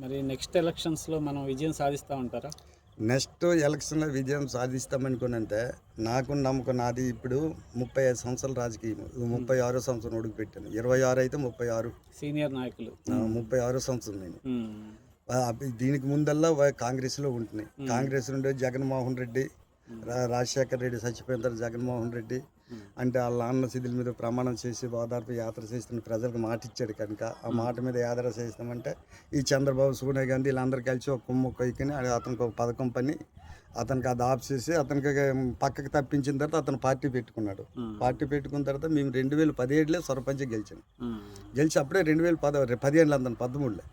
మరి నెక్స్ట్ ఎలక్షన్స్లో మనం విజయం సాధిస్తామంటారా? నెక్స్ట్ ఎలక్షన్లో విజయం సాధిస్తామనుకున్నంటే నాకు నమ్మకం నాది. ఇప్పుడు 35 సంవత్సరాల రాజకీయం, 36 సంవత్సరం ఉడుకు పెట్టాను. 26 అయితే 36 సీనియర్ నాయకులు. 36 సంవత్సరం నేను. ఉమ్. దీనికి ముందల్లా కాంగ్రెస్లో ఉంటున్నాయి. కాంగ్రెస్ నుండి జగన్మోహన్ రెడ్డి, రాజశేఖర్ రెడ్డి చచ్చిపోయిన తర్వాత జగన్మోహన్ రెడ్డి అంటే వాళ్ళ నాన్న సిద్ధుల మీద ప్రమాణం చేసి ఓదార్పు యాత్ర చేస్తున్న ప్రజలకు మాట ఇచ్చాడు కనుక ఆ మాట మీద యాత్ర చేస్తామంటే ఈ చంద్రబాబు, సోనియా గాంధీ వీళ్ళందరూ కలిసి ఒక కుమ్ము కొయ్యని అతనికి ఒక పథకం పని అతనికి అది ఆఫ్ చేసి అతనికి పక్కకి తప్పించిన తర్వాత అతను పార్టీ పెట్టుకున్నాడు. పార్టీ పెట్టుకున్న తర్వాత మేము 2017లో సర్పంచ్ గెలిచాను. గెలిచి అప్పుడే 2015 అతను 13లో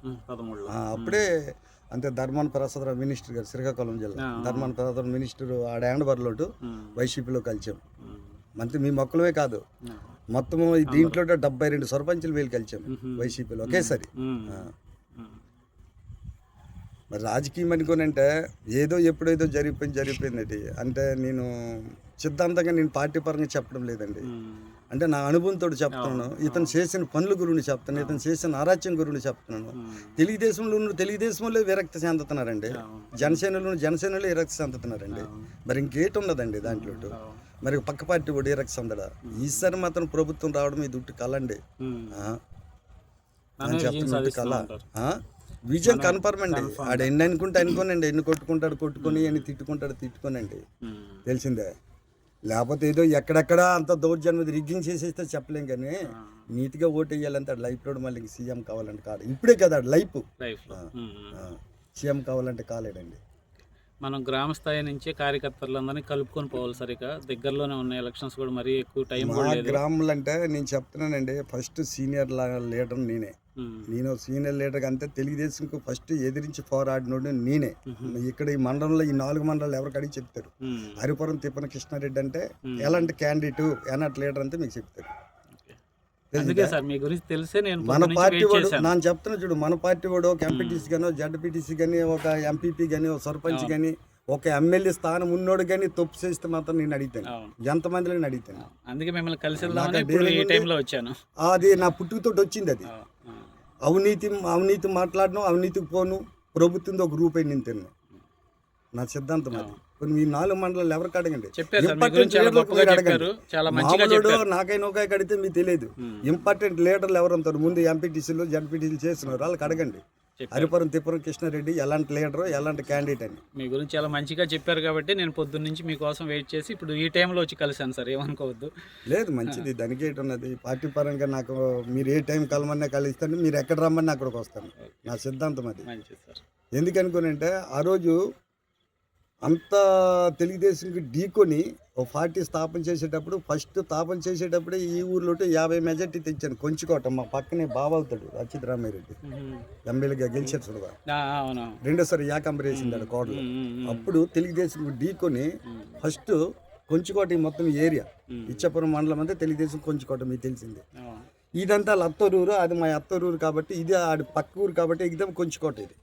అప్పుడే అంతే. ధర్మాన ప్రసాదరావు మినిస్టర్ గారు, శ్రీకాకుళం జిల్లా ధర్మాన ప్రసాదరావు మినిస్టర్ ఆడ యాండబర్లోటు వైసీపీలో కలిసాం. మంత్రి మీ మొక్కలమే కాదు మొత్తం దీంట్లో 72 సర్పంచులు వీళ్ళు కలిసాం వైసీపీలో ఒకేసారి. మరి రాజకీయం అనుకోనంటే ఏదో ఎప్పుడేదో జరిగిపోయింది అంటే నేను సిద్ధాంతంగా నేను పార్టీ పరంగా చెప్పడం లేదండి. అంటే నా అనుభవంతో చెప్తున్నాను. ఇతను చేసిన పనుల గురించి చెప్తాను, ఇతను చేసిన అరాచ్యం గురించి చెప్తున్నాను. తెలుగుదేశంలో విరక్తి చెందుతున్నారండి, జనసేనలో విరక్తి చెందుతున్నారండి. మరి ఇంకేటి ఉండదండి దాంట్లో. మరి పక్క పార్టీ కూడా విరక్తి చెందడా? ఈసారి మాత్రం ప్రభుత్వం రావడం ఇది ఉట్టి కళ అండి. అని చెప్తున్నట్టు కళ. విజయం కన్ఫర్మ్ అండి. ఆడ ఎన్ని అనుకోనండి, ఎన్ని కొట్టుకొని ఎన్ని తిట్టుకోనండి. తెలిసిందే. లేకపోతే ఏదో ఎక్కడెక్కడ అంత దౌర్జన్యం రిగ్గింగ్ చేసేస్తే చెప్పలేం. కానీ నీట్గా ఓటు వేయాలంటే లైఫ్లో మళ్ళీ సీఎం కావాలంటే కాదు. ఇప్పుడే కదా లైఫ్ సీఎం కావాలంటే కాలేడండి. మనం గ్రామ స్థాయి నుంచే కార్యకర్తలందరినీ కలుపుకొని పోవాలి. సరిగా దగ్గరలోనే ఉన్న ఎలక్షన్స్ కూడా మరీ ఎక్కువ టైం. మా గ్రామంలో అంటే నేను చెప్తున్నానండి, ఫస్ట్ సీనియర్ లీడర్ నేనే. నేను సీనియర్ లీడర్ అంతే. తెలుగుదేశంకు ఫస్ట్ ఎదిరించి పోరాడినోడు నేనే. ఇక్కడ ఈ మండలంలో ఈ 4 మండలాలు ఎవరికి అడిగి చెప్తారు. హరిపురం తిప్పన కృష్ణారెడ్డి అంటే ఎలాంటి క్యాండిడేట్ ఎలాంటి లీడర్ అంటే మీకు చెప్తారు. మన పార్టీ వాడు నేను చెప్తున్నా చూడు, మన పార్టీ వాడు ఒక ఎంపీటీసీ కానీ, జడ్పీటీసీ కానీ, ఒక ఎంపీపీ కానీ, ఒక సర్పంచ్ కానీ, ఒక ఎమ్మెల్యే స్థానం ఉన్నోడు కానీ తప్పు చేస్తే మాత్రం నేను అడిగితాను. ఎంతమందిలో నేను అడిగితాను. అందుకే మిమ్మల్ని కలిసి అది నా పుట్టుకతోటి వచ్చింది. అది అవినీతి మాట్లాడను, అవినీతికి పోను, ప్రభుత్వంతో ఒక రూపాయి నేను తిన్నాను. నా సిద్ధాంతం అది. కొన్ని ఈ 4 మండలాలు ఎవరికి అడగండి. నాకైనా ఒక అడిగితే మీకు తెలియదు. ఇంపార్టెంట్ లీడర్లు ఎవరు అంటారు ముందు ఎంపీటీసీలు జడ్పీటీసీలు చేస్తున్నారు, వాళ్ళకి అడగండి. హరిపురం తిప్పరం కృష్ణారెడ్డి ఎలాంటి లీడరు, ఎలాంటి క్యాండిడేట్ అని మీ గురించి చాలా మంచిగా చెప్పారు. కాబట్టి నేను పొద్దున్న నుంచి మీకోసం వెయిట్ చేసి ఇప్పుడు ఈ టైంలో వచ్చి కలిసాను సార్, ఏమనుకోవద్దు. లేదు, మంచిది. దానికి ఉన్నది పార్టీ పరంగా నాకు మీరు ఏ టైం కలమన్నా కలిస్తాను, మీరు ఎక్కడ రమ్మని అక్కడికి వస్తాను. నా సిద్ధాంతం అది. ఎందుకనుకోనంటే ఆ రోజు అంత తెలుగుదేశంకి ఢీకొని ఓ పార్టీ స్థాపన చేసేటప్పుడు ఈ ఊర్లో 50 మెజార్టీ తెచ్చాను. కొంచుకోట మా పక్కనే బాబు అవుతాడు అచ్యుత్ రామారెడ్డి, ఎమ్మెల్యేగా గెలిచారు చూడగా. రెండోసారి యాకంబరి వేసిందాడు కోడలు. అప్పుడు తెలుగుదేశం ఢీకొని ఫస్ట్ కొంచుకోట మొత్తం ఏరియా ఇచ్చాపురం మండలం అంతా తెలుగుదేశం కొంచుకోట మీకు తెలిసిందే. ఇదంతా వాళ్ళ అత్తూరు, అది మా అత్తూరు కాబట్టి ఇది ఆడి పక్క ఊరు కాబట్టి ఎగ్దాం కొంచుకోట. ఇది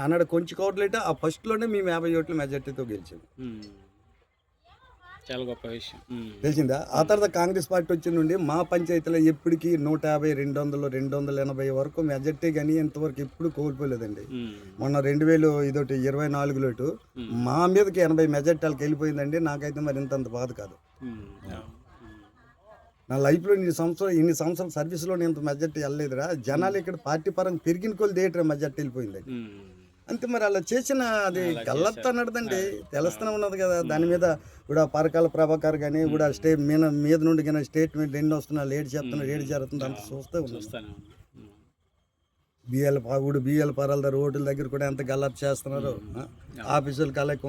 అన్నాడు కొంచుకోవట్లేట. ఆ ఫస్ట్లోనే మేము 50 ఓట్ల మెజార్టీతో గెలిచాము. చాలా గొప్ప విషయం. తెలిసిందా? ఆ తర్వాత కాంగ్రెస్ పార్టీ వచ్చిన నుండి మా పంచాయతీలో ఎప్పటికీ 150, 200, 280 వరకు మెజార్టీ కానీ ఇంతవరకు ఎప్పుడు కోల్పోలేదండి. మొన్న 2024లో మా మీదకి 80 మెజార్టీలకు వెళ్ళిపోయిందండి. నాకైతే మరి ఇంతంత బాధ కాదు. నా లైఫ్లో ఇన్ని సంవత్సరాల సర్వీస్లో ఇంత మెజార్టీ వెళ్ళలేదురా. జనాలు ఇక్కడ పార్టీ పరంగా పెరిగిన కొలు దేయటం మెజార్టీ వెళ్ళిపోయిందండి. అంతే. మరి అలా చేసిన అది గల్లత్త అన్నదండి, తెలుస్తూనే ఉన్నది కదా. దాని మీద కూడా పరకాల ప్రభాకర్ కానీ కూడా మీద నుండి కానీ స్టేట్మెంట్ ఎన్ని వస్తున్నా లేట్ జరుగుతుంది అంత చూస్తూ ఉన్నాను. బిఎల్ పరాల రోడ్ల దగ్గర కూడా ఎంత గల్లత్ చేస్తున్నారు. ఆఫీసులు కలెక్ట్